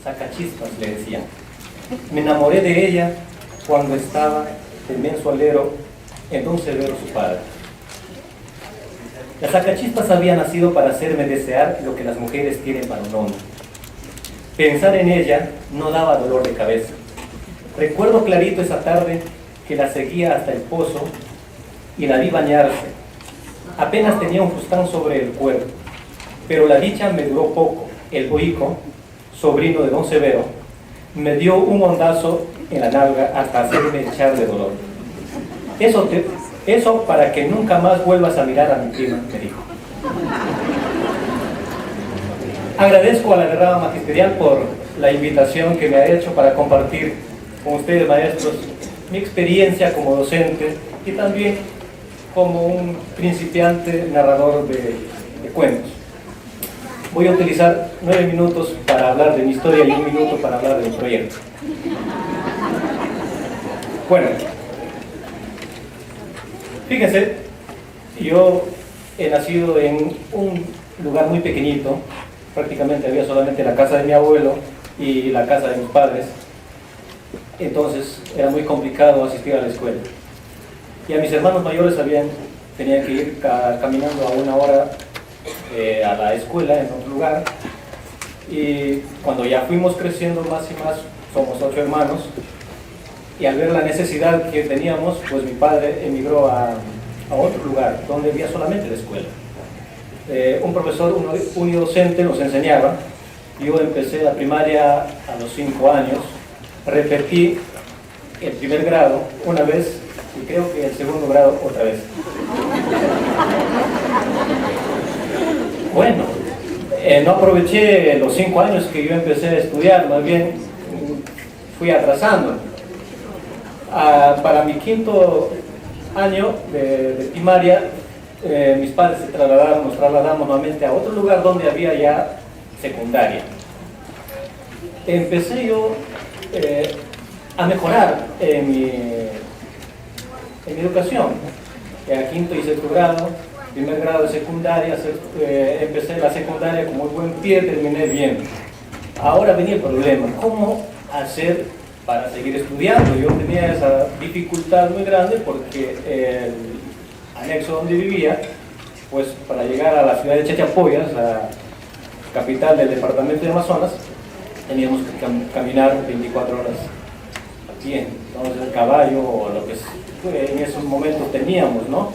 Sacachispas le decían. Me enamoré de ella cuando estaba de mensualero en don Severo su padre. La Sacachispas había nacido para hacerme desear lo que las mujeres tienen para un hombre. Pensar en ella no daba dolor de cabeza. Recuerdo clarito esa tarde que la seguía hasta el pozo y la vi bañarse. Apenas tenía un fustán sobre el cuerpo, pero la dicha me duró poco. El boico, sobrino de don Severo, me dio un hondazo en la nalga hasta hacerme echar de dolor. Eso para que nunca más vuelvas a mirar a mi prima, me dijo. Agradezco a la derrama magisterial por la invitación que me ha hecho para compartir con ustedes, maestros, mi experiencia como docente y también como un principiante narrador de cuentos. Voy a utilizar 9 minutos para hablar de mi historia y 1 minuto para hablar de mi proyecto. Bueno, fíjense, yo he nacido en un lugar muy pequeñito, prácticamente había solamente la casa de mi abuelo y la casa de mis padres, entonces era muy complicado asistir a la escuela. Y a mis hermanos mayores tenían que ir caminando a 1 hora a la escuela en otro lugar, y cuando ya fuimos creciendo más y más, somos 8 hermanos, y al ver la necesidad que teníamos, pues mi padre emigró a otro lugar donde había solamente la escuela. Un profesor unidocente nos enseñaba. Yo empecé la primaria a los 5 años, repetí el primer grado una vez y creo que el segundo grado otra vez. Bueno, no aproveché los 5 años que yo empecé a estudiar, más bien fui atrasando. Para mi 5.º año de primaria, mis padres nos trasladamos nuevamente a otro lugar donde había ya secundaria. Empecé yo a mejorar en mi educación. A 5.º y 6.º grado, primer grado de secundaria, empecé la secundaria con muy buen pie, terminé bien. Ahora venía el problema, ¿cómo hacer para seguir estudiando? Yo tenía esa dificultad muy grande porque el anexo donde vivía, pues para llegar a la ciudad de Chachapoyas, la capital del departamento de Amazonas, teníamos que caminar 24 horas a pie. Entonces el caballo o lo que en esos momentos teníamos, ¿no?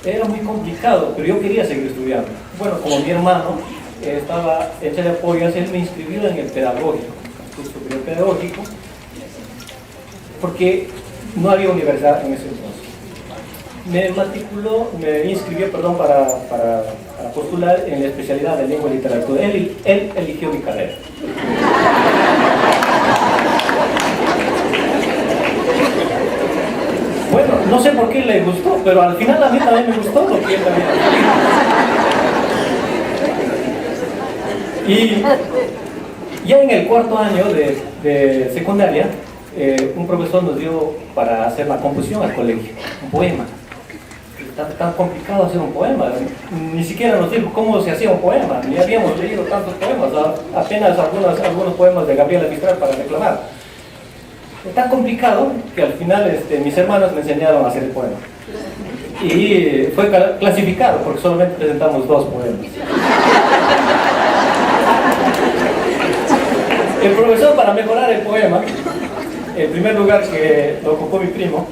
Era muy complicado, pero yo quería seguir estudiando. Bueno, como mi hermano estaba en Chachapoyas, él me inscribió en el pedagógico, el curso superior pedagógico, porque no había universidad en ese entonces. Me inscribió, para postular en la especialidad de lengua y literatura. Él eligió mi carrera. Bueno, no sé por qué le gustó, pero al final a mí también me gustó lo que él también. Y ya en el 4.º año de secundaria, un profesor nos dio para hacer la composición al colegio, un poema. Tan complicado hacer un poema, ni siquiera nos dijo cómo se hacía un poema, ni habíamos leído tantos poemas, apenas algunos poemas de Gabriela Mistral para reclamar. Es tan complicado que al final mis hermanos me enseñaron a hacer el poema. Y fue clasificado porque solamente presentamos 2 poemas. El profesor, para mejorar el poema, en primer lugar que lo ocupó mi primo,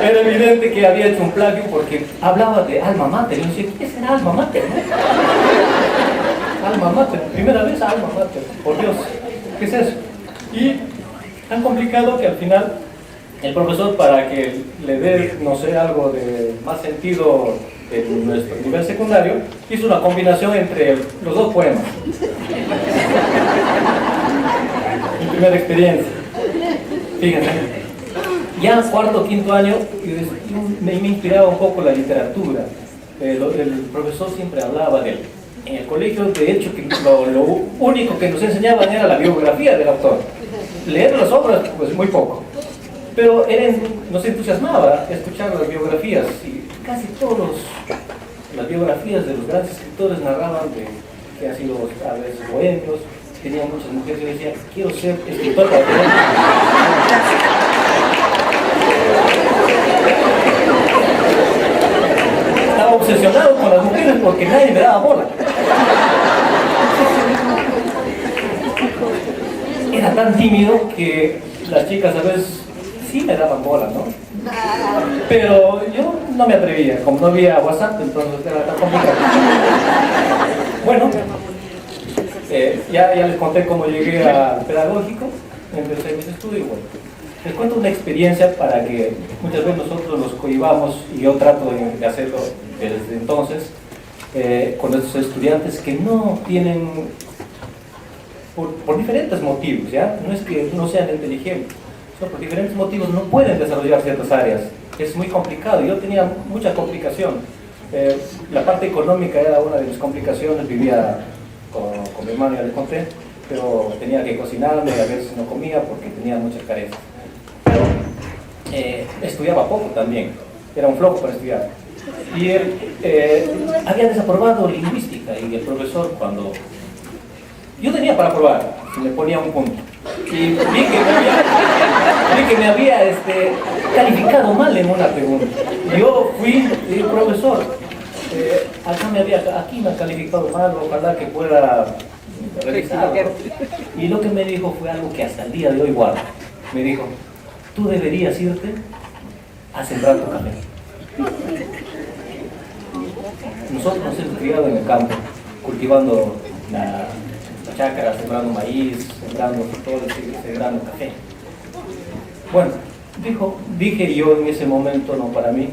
era evidente que había hecho un plagio porque hablaba de alma mater. Y yo decía, ¿qué será alma mater? Alma mater, primera vez alma mater, por Dios, ¿qué es eso? Y tan complicado que al final el profesor, para que le dé, no sé, algo de más sentido en nuestro nivel secundario, hizo una combinación entre los 2 poemas. Mi primera experiencia. Fíjense, ya 4.º, 5.º año me inspiraba un poco la literatura. El profesor siempre hablaba de él. En el colegio, de hecho, lo único que nos enseñaban era la biografía del autor. Leer las obras, pues muy poco. Pero nos entusiasmaba escuchar las biografías y casi todos las biografías de los grandes escritores narraban de que han sido a veces bohemios, tenían muchas mujeres. Yo decía, quiero ser escritor para tener... Estaba obsesionado con las mujeres porque nadie me daba bola. Era tan tímido que las chicas a veces sí me daban bola, ¿no? Pero yo no me atrevía, como no había WhatsApp, entonces era tan complicado. Bueno, ya les conté cómo llegué al pedagógico, empecé mis estudios. Bueno, les cuento una experiencia para que muchas veces nosotros los cohibamos, y yo trato de hacerlo desde entonces, con estos estudiantes que no tienen, por diferentes motivos, ¿ya? No es que no sean inteligentes, sino por diferentes motivos no pueden desarrollar ciertas áreas. Es muy complicado, yo tenía mucha complicación. La parte económica era una de mis complicaciones, vivía con mi hermano, ya les conté, pero tenía que cocinarme, a veces no comía porque tenía muchas carencias. Pero estudiaba poco también, era un flojo para estudiar. Y él había desaprobado lingüística, y el profesor, cuando yo tenía para aprobar, me ponía un punto. Y vi que me había calificado mal en una pregunta. Yo fui y dije, profesor, aquí me ha calificado mal, ojalá que pueda revisarlo. Y lo que me dijo fue algo que hasta el día de hoy guardo. Me dijo, tú deberías irte a sembrar tu café. Nosotros nos hemos criado en el campo, cultivando la chácara, sembrando maíz, sembrando frijoles, sembrando café. Bueno, dije yo en ese momento, no para mí,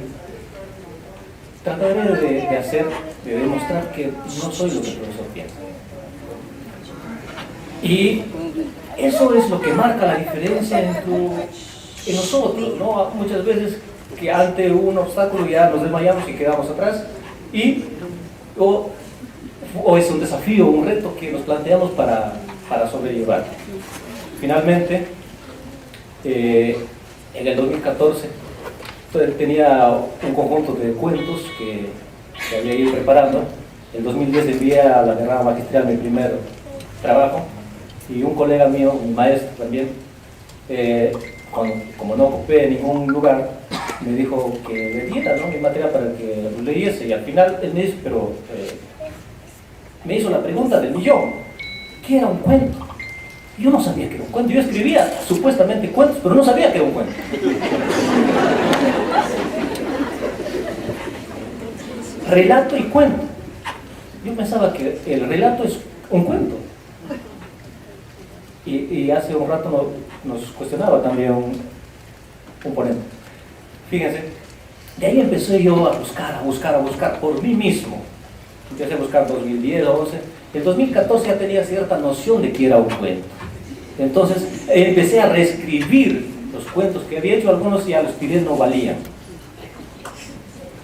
trataré de demostrar que no soy lo que el profesor piensa. Y eso es lo que marca la diferencia en nosotros, ¿no? Muchas veces que ante un obstáculo ya nos desmayamos y quedamos atrás, o es un desafío, un reto que nos planteamos para sobrellevar. Finalmente, en el 2014 tenía un conjunto de cuentos que había ido preparando. En 2010 envié a la Guerrera Magistral mi primer trabajo, y un colega mío, un maestro también, como no ocupé en ningún lugar, me dijo que le diera, ¿no?, mi material para que lo leyese. Y al final él me dice, pero me hizo la pregunta del millón: ¿qué era un cuento? Yo no sabía que era un cuento. Yo escribía supuestamente cuentos, pero no sabía que era un cuento. Relato y cuento. Yo pensaba que el relato es un cuento. Y hace un rato nos cuestionaba también un ponente. Fíjense, de ahí empecé yo a buscar por mí mismo. Empecé a buscar 2010, 2011. En 2014 ya tenía cierta noción de que era un cuento. Entonces empecé a reescribir los cuentos que había hecho. Algunos ya los tiré, no valían.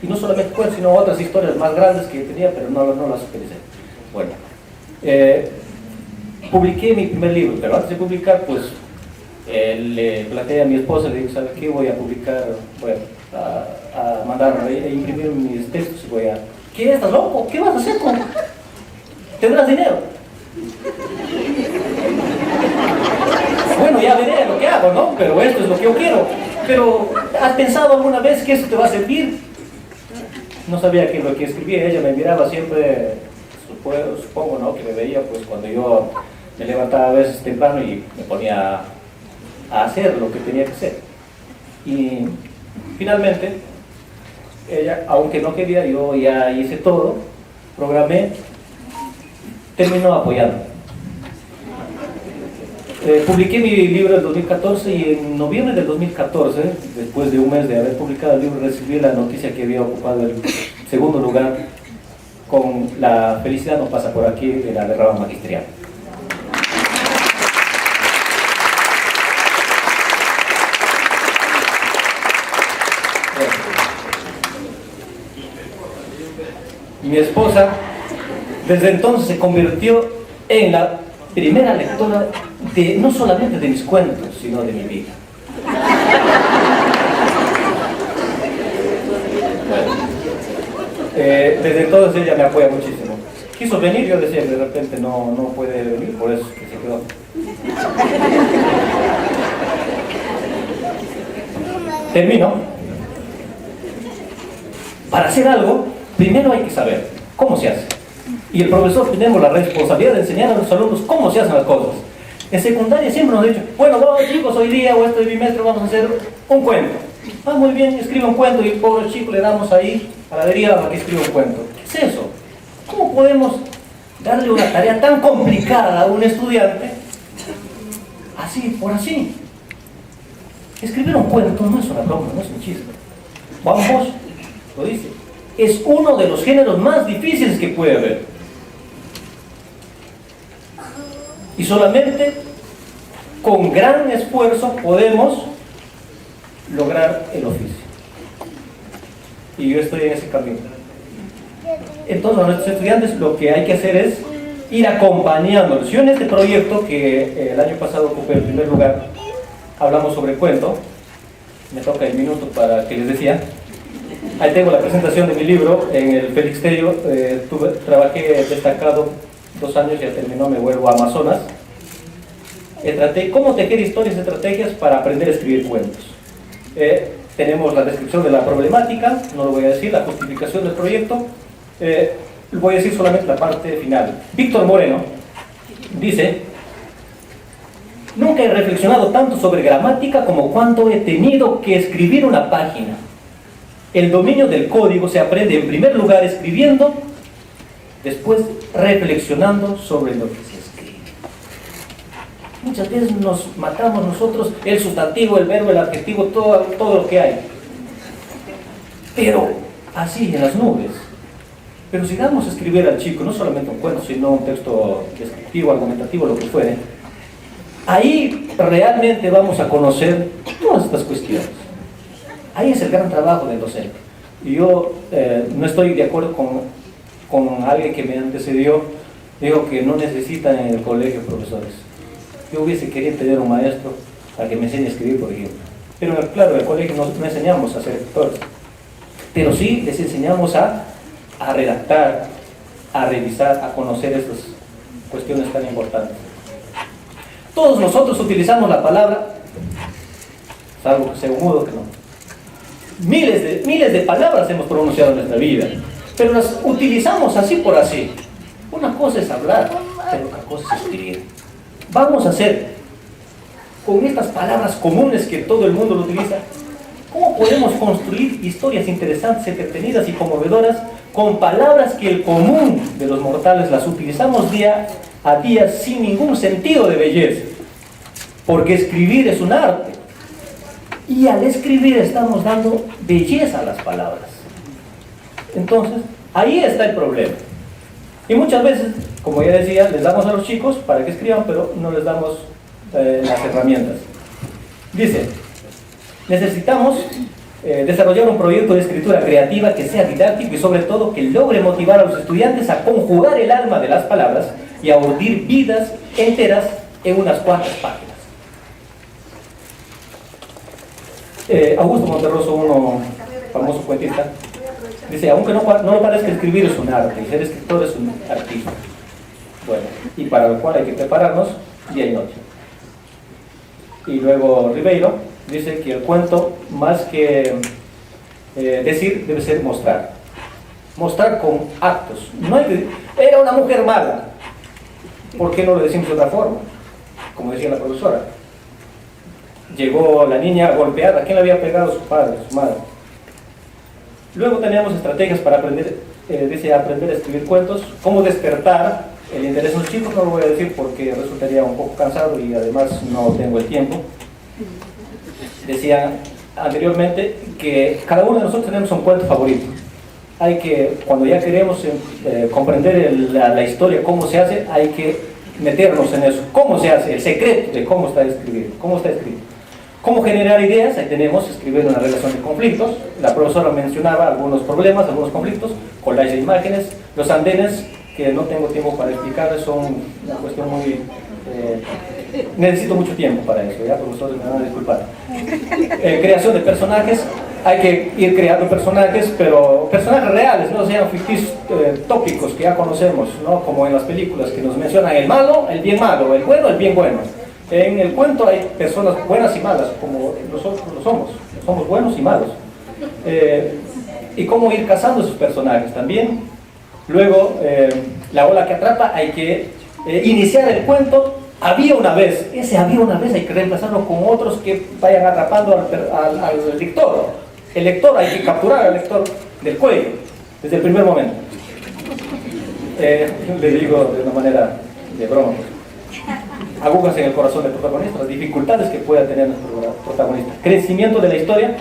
Y no solamente cuentos, sino otras historias más grandes que tenía, pero no las utilicé. Bueno, publiqué mi primer libro, pero antes de publicar, pues le planteé a mi esposa, le dije, ¿sabes qué? Voy a publicar, voy a mandar a imprimir mis textos y voy a... ¿Qué? ¿Estás loco? ¿Qué vas a hacer? ¿Tendrás dinero? Bueno, ya veré lo que hago, ¿no? Pero esto es lo que yo quiero. Pero, ¿has pensado alguna vez que eso te va a servir? No sabía que lo que escribía ella me miraba siempre, supongo, ¿no?, que me veía pues cuando yo me levantaba a veces temprano y me ponía a hacer lo que tenía que hacer. Y finalmente, ella, aunque no quería, yo ya hice todo, programé, terminó apoyando. Publiqué mi libro en 2014, y en noviembre del 2014, después de un mes de haber publicado el libro, recibí la noticia que había ocupado el segundo lugar con La felicidad no pasa por aquí, de la Guerrera Magistral. Mi esposa desde entonces se convirtió en la primera lectora no solamente de mis cuentos, sino de mi vida. Bueno, Desde entonces ella me apoya muchísimo. Quiso venir, yo decía que de repente no puede venir, por eso que se quedó. Termino. Para hacer algo, primero hay que saber cómo se hace. Y el profesor tenemos la responsabilidad de enseñar a los alumnos cómo se hacen las cosas. En secundaria siempre nos han dicho, bueno, vamos chicos, hoy día o este bimestre vamos a hacer un cuento. Ah, muy bien, escribe un cuento y pobre chico le damos ahí a la deriva para que escriba un cuento. ¿Qué es eso? ¿Cómo podemos darle una tarea tan complicada a un estudiante así, por así? Escribir un cuento no es una broma, no es un chiste. Juan Bosch lo dice, es uno de los géneros más difíciles que puede haber. Y solamente con gran esfuerzo podemos lograr el oficio. Y yo estoy en ese camino. Entonces a nuestros estudiantes lo que hay que hacer es ir acompañándolos. Yo en este proyecto, que el año pasado ocupé el primer lugar, hablamos sobre cuento. Me toca el minuto para que les decía. Ahí tengo la presentación de mi libro en el Félix Tello. Trabajé destacado 2 años, ya terminó, me vuelvo a Amazonas. Traté cómo tejer historias y estrategias para aprender a escribir cuentos. Tenemos la descripción de la problemática, no lo voy a decir, la justificación del proyecto. Voy a decir solamente la parte final. Víctor Moreno dice: nunca he reflexionado tanto sobre gramática como cuando he tenido que escribir una página. El dominio del código se aprende en primer lugar escribiendo, después reflexionando sobre lo que se escribe. Muchas veces nos matamos nosotros el sustantivo, el verbo, el adjetivo, todo lo que hay. Pero así, en las nubes. Pero si damos a escribir al chico, no solamente un cuento, sino un texto descriptivo, argumentativo, lo que fuere, ahí realmente vamos a conocer todas estas cuestiones. Ahí es el gran trabajo del docente. Y yo no estoy de acuerdo con alguien que me antecedió, dijo que no necesitan en el colegio profesores. Yo hubiese querido tener un maestro para que me enseñe a escribir, por ejemplo. Pero claro, en el colegio no enseñamos a ser escritores, pero sí les enseñamos a redactar, a revisar, a conocer estas cuestiones tan importantes. Todos nosotros utilizamos la palabra, salvo que sea un mudo, que no. Miles de palabras hemos pronunciado en nuestra vida, pero las utilizamos así por así. Una cosa es hablar, pero otra cosa es escribir. Vamos a hacer con estas palabras comunes que todo el mundo lo utiliza, ¿cómo podemos construir historias interesantes, entretenidas y conmovedoras con palabras que el común de los mortales las utilizamos día a día sin ningún sentido de belleza? Porque escribir es un arte. Y al escribir estamos dando belleza a las palabras. Entonces, ahí está el problema. Y muchas veces, como ya decía, les damos a los chicos para que escriban, pero no les damos las herramientas. Dice, necesitamos desarrollar un proyecto de escritura creativa que sea didáctico y sobre todo que logre motivar a los estudiantes a conjugar el alma de las palabras y a urdir vidas enteras en unas cuantas páginas. Augusto Monterroso, uno famoso cuentista, dice, aunque no lo parezca, escribir es un arte y ser escritor es un artista. Bueno, y para lo cual hay que prepararnos día y noche. Y luego Ribeiro dice que el cuento, más que decir, debe ser mostrar. Mostrar con actos. No hay que, era una mujer mala. ¿Por qué no lo decimos de otra forma? Como decía la profesora. Llegó la niña golpeada. ¿Quién le había pegado? Su padre, su madre. Luego tenemos estrategias para aprender, aprender a escribir cuentos. Cómo despertar el interés en los chicos. No lo voy a decir porque resultaría un poco cansado y además no tengo el tiempo. Decía anteriormente que cada uno de nosotros tenemos un cuento favorito. Hay que, cuando ya queremos comprender la historia, cómo se hace, hay que meternos en eso. ¿Cómo se hace? El secreto de cómo está escrito. ¿Cómo generar ideas? Ahí tenemos escribir una relación de conflictos. La profesora mencionaba algunos problemas, algunos conflictos, collage de imágenes, los andenes, que no tengo tiempo para explicarles, son una cuestión muy... necesito mucho tiempo para eso, ya profesores me van a disculpar. Creación de personajes, hay que ir creando personajes, pero personajes reales, ¿no? O sea, sean ficticios tópicos que ya conocemos, ¿no? Como en las películas que nos mencionan el malo, el bien malo, el bueno, el bien bueno. En el cuento hay personas buenas y malas, como nosotros lo somos buenos y malos. Y cómo ir cazando esos personajes también. Luego, la ola que atrapa, hay que iniciar el cuento. Había una vez, ese había una vez hay que reemplazarlo con otros que vayan atrapando al lector. El lector, hay que capturar al lector del cuello, desde el primer momento. Le digo de una manera de broma. Agujas en el corazón del protagonista, las dificultades que pueda tener nuestro protagonista. Crecimiento de la historia,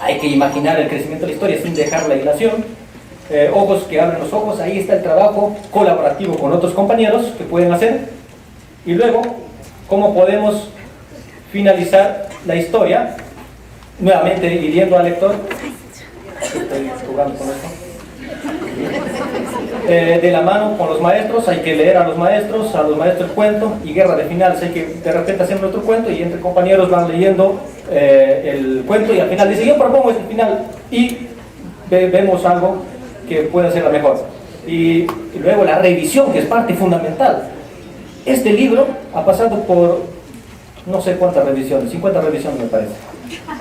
hay que imaginar el crecimiento de la historia sin dejar la hilación. Ojos que abren los ojos, ahí está el trabajo colaborativo con otros compañeros que pueden hacer. Y luego, ¿cómo podemos finalizar la historia? Nuevamente hiriendo al lector. Estoy jugando con esto. De la mano con los maestros, hay que leer a los maestros el cuento, y guerra de finales, hay que de repente hacer otro cuento y entre compañeros van leyendo el cuento y al final dice, yo propongo este final, y vemos algo que puede ser la mejor. Y luego la revisión, que es parte fundamental. Este libro ha pasado por no sé cuántas revisiones, 50 revisiones me parece.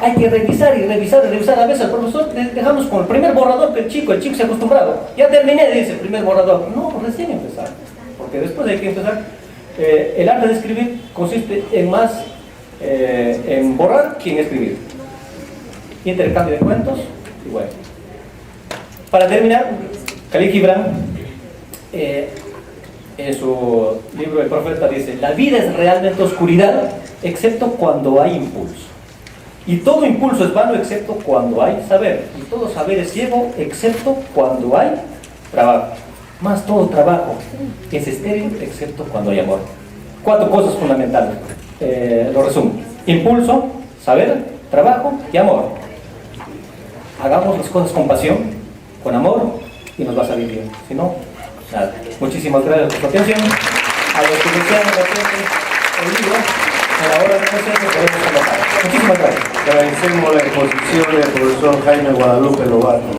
Hay que revisar y revisar y revisar. A veces al profesor le dejamos con el primer borrador que el chico se ha acostumbrado. Ya terminé, dice el primer borrador. No, recién empezar. Porque después hay que empezar. El arte de escribir consiste en más en borrar que en escribir. Intercambio de cuentos y bueno. Para terminar, Khalil Gibran en su libro El Profeta dice: la vida es realmente oscuridad excepto cuando hay impulso, y todo impulso es vano excepto cuando hay saber, y todo saber es ciego excepto cuando hay trabajo, más todo trabajo es estéril excepto cuando hay amor. 4 cosas fundamentales, lo resumo: impulso, saber, trabajo y amor. Hagamos las cosas con pasión, con amor, y nos va a salir bien. Si no, nada. Muchísimas gracias por su atención. A los que desean el libro, a la hora de proceso podemos convocar. Muchísimas gracias. Agradecemos la exposición del profesor Jaime Guadalupe Lobato.